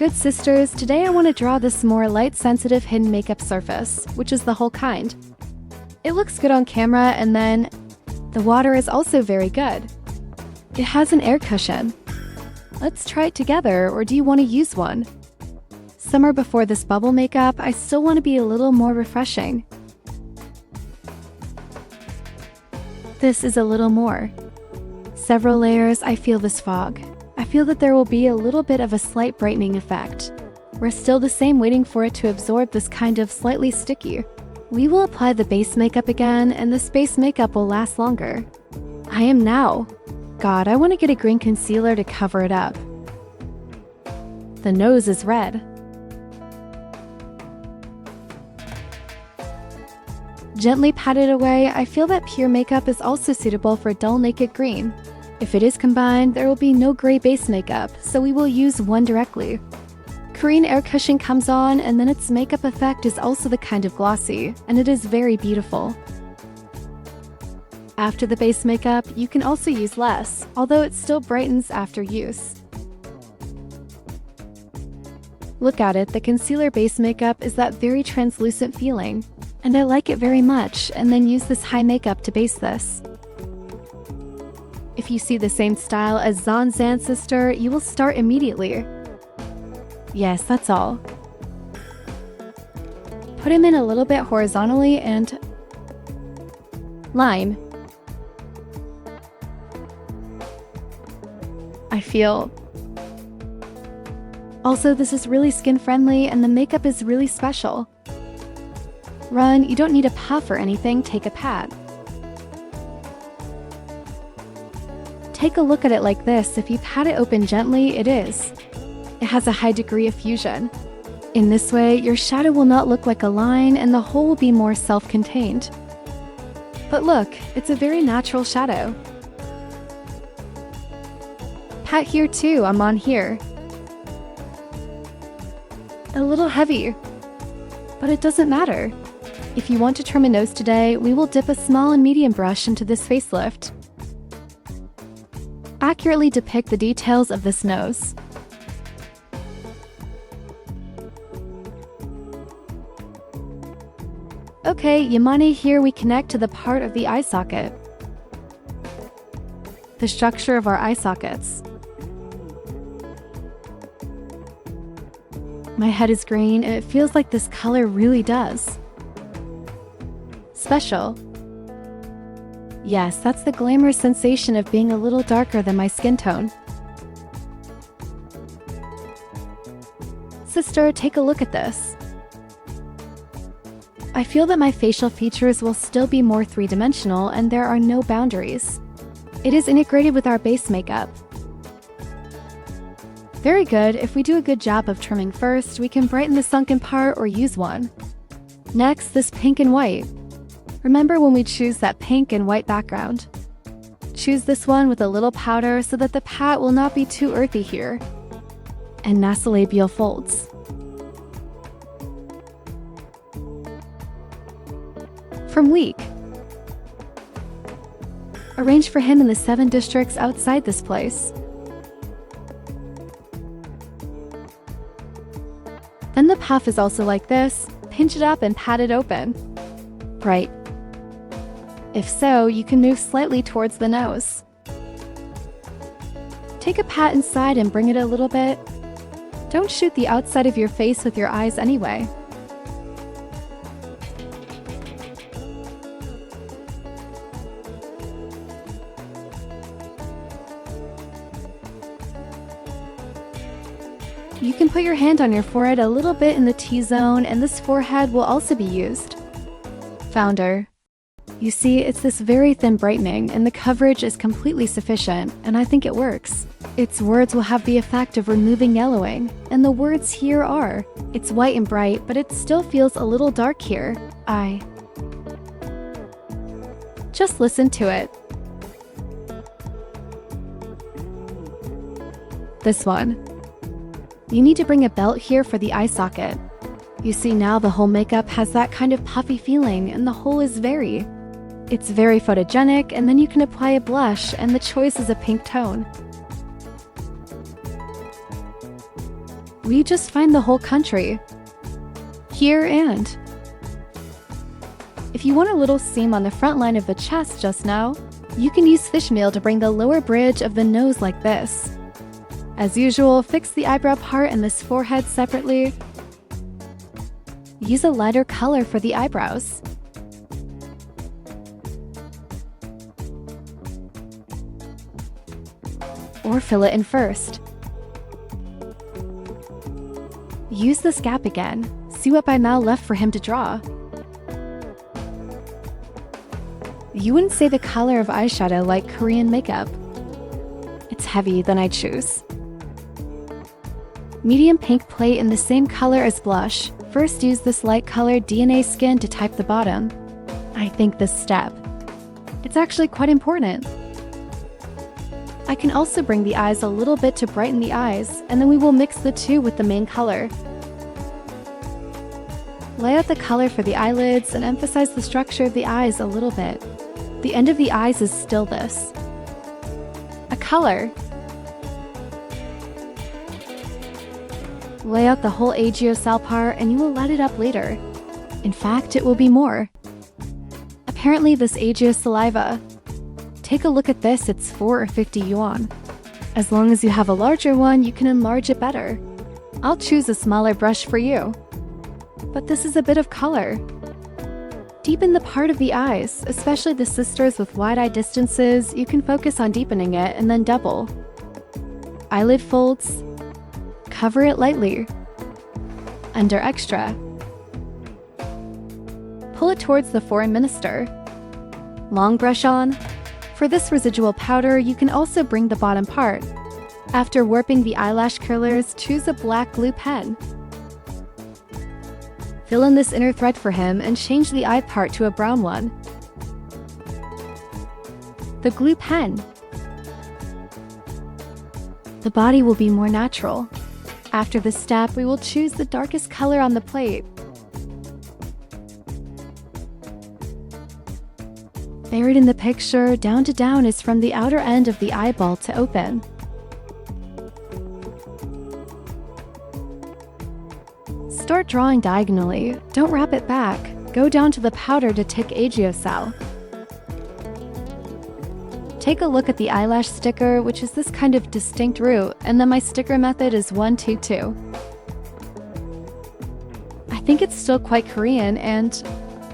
good sisters, today I want to draw this more light-sensitive hidden makeup surface, which is the whole kind. It looks good on camera, and then the water is also very good. It has an air cushion. Let's try it together, or do you want to use one? Summer before this bubble makeup, I still want to be a little more refreshing. This is a little more. Several layers, I feel this fog. I feel that there will be a little bit of a slight brightening effect. We're still the same, waiting for it to absorb this kind of slightly sticky. We will apply the base makeup again, and this base makeup will last longer. I am now. God, I want to get a green concealer to cover it up. The nose is red. Gently pat it away. I feel that pure makeup is also suitable for dull naked green. If it is combined, there will be no gray base makeup, so we will use one directly. Korean air cushion comes on, and then its makeup effect is also the kind of glossy, and it is very beautiful. After the base makeup, you can also use less, although it still brightens after use. Look at it, the concealer base makeup is that very translucent feeling, and I like it very much, and then use this high makeup to base this. If you see the same style as Zon's ancestor, you will start immediately. Yes, that's all. Put him in a little bit horizontally and line. I feel. Also, this is really skin friendly and the makeup is really special. Run, you don't need a puff or anything, take a pat. Take a look at it like this. If you pat it open gently, it is. It has a high degree of fusion. In this way, your shadow will not look like a line and the whole will be more self-contained. But look, it's a very natural shadow. Pat here too, I'm on here. A little heavy, but it doesn't matter. If you want to trim a nose today, we will dip a small and medium brush into this facelift. Accurately depict the details of this nose. Okay, Yamane, here we connect to the part of the eye socket. The structure of our eye sockets. My head is green and it feels like this color really does. Special. Yes, that's the glamorous sensation of being a little darker than my skin tone. Sister, take a look at this. I feel that my facial features will still be more three-dimensional and there are no boundaries. It is integrated with our base makeup. Very good. If we do a good job of trimming first, we can brighten the sunken part or use one. Next, this pink and white. Remember when we choose that pink and white background. Choose this one with a little powder so that the pat will not be too earthy here. And nasolabial folds. From Week. Arrange for him in the 7 districts outside this place. Then the puff is also like this. Pinch it up and pat it open. Right. If so, you can move slightly towards the nose. Take a pat inside and bring it a little bit. Don't shoot the outside of your face with your eyes anyway. You can put your hand on your forehead a little bit in the T-zone, and this forehead will also be used. Founder. You see, it's this very thin brightening, and the coverage is completely sufficient, and I think it works. Its words will have the effect of removing yellowing, and the words here are, it's white and bright, but it still feels a little dark here. Just listen to it. This one. You need to bring a belt here for the eye socket. You see now the whole makeup has that kind of puffy feeling and the whole is it's very photogenic, and then you can apply a blush and the choice is a pink tone. We just find the whole country. Here and... If you want a little seam on the front line of the chest just now, you can use fishmeal to bring the lower bridge of the nose like this. As usual, fix the eyebrow part and this forehead separately. Use a lighter color for the eyebrows. Or fill it in first. Use this gap again. See what by now left for him to draw. You wouldn't say the color of eyeshadow like Korean makeup. It's heavy, then I choose medium pink plate in the same color as blush. First use this light colored DNA skin to type the bottom. I think this step, it's actually quite important. I can also bring the eyes a little bit to brighten the eyes, and then we will mix the two with the main color. Lay out the color for the eyelids and emphasize the structure of the eyes a little bit. The end of the eyes is still this. A color. Lay out the whole agiosal part and you will light it up later. In fact, it will be more. Apparently this agio saliva. Take a look at this, it's 4 or 50 yuan. As long as you have a larger one, you can enlarge it better. I'll choose a smaller brush for you. But this is a bit of color. Deepen the part of the eyes, especially the sisters with wide eye distances. You can focus on deepening it and then double. Eyelid folds. Cover it lightly. Under extra. Pull it towards the foreign minister. Long brush on. For this residual powder, you can also bring the bottom part. After warping the eyelash curlers, choose a black glue pen. Fill in this inner thread for him and change the eye part to a brown one. The glue pen. The body will be more natural. After this step, we will choose the darkest color on the plate. Buried in the picture, down to down is from the outer end of the eyeball to open. Start drawing diagonally. Don't wrap it back. Go down to the powder to tick agiosal. Take a look at the eyelash sticker, which is this kind of distinct root, and then my sticker method is 1-2-2. I think it's still quite Korean, and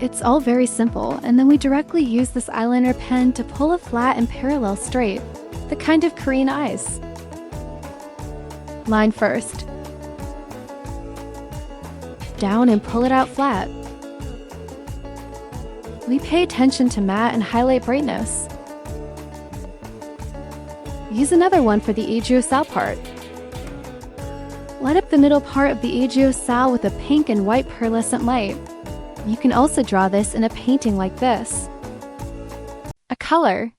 it's all very simple, and then we directly use this eyeliner pen to pull a flat and parallel straight, the kind of Korean eyes. Line first. Down and pull it out flat. We pay attention to matte and highlight brightness. Use another one for the agiosal part. Light up the middle part of the agiosal with a pink and white pearlescent light. You can also draw this in a painting like this. A color.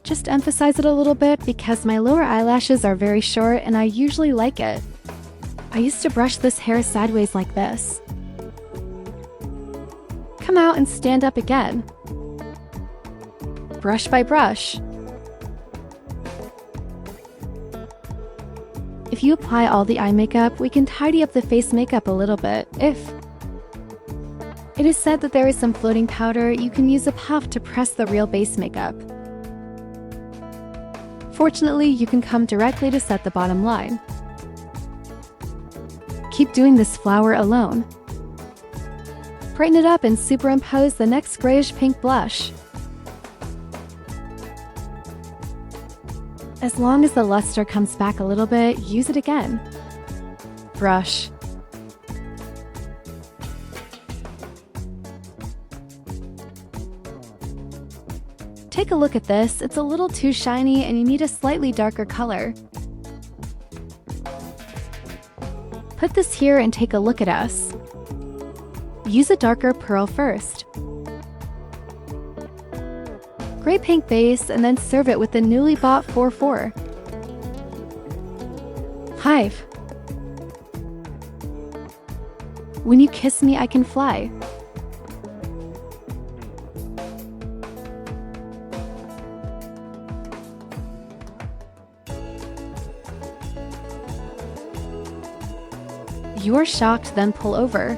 Just emphasize it a little bit because my lower eyelashes are very short and I usually like it. I used to brush this hair sideways like this. Come out and stand up again. Brush by brush. If you apply all the eye makeup, we can tidy up the face makeup a little bit, if. It is said that there is some floating powder. You can use a puff to press the real base makeup. Fortunately, you can come directly to set the bottom line. Keep doing this flower alone. Brighten it up and superimpose the next grayish-pink blush. As long as the luster comes back a little bit, use it again. Brush. Take a look at this, it's a little too shiny and you need a slightly darker color. Put this here and take a look at us. Use a darker pearl first. Gray pink base and then serve it with the newly bought 4-4. Hive. When you kiss me, I can fly. If you're shocked, then pull over.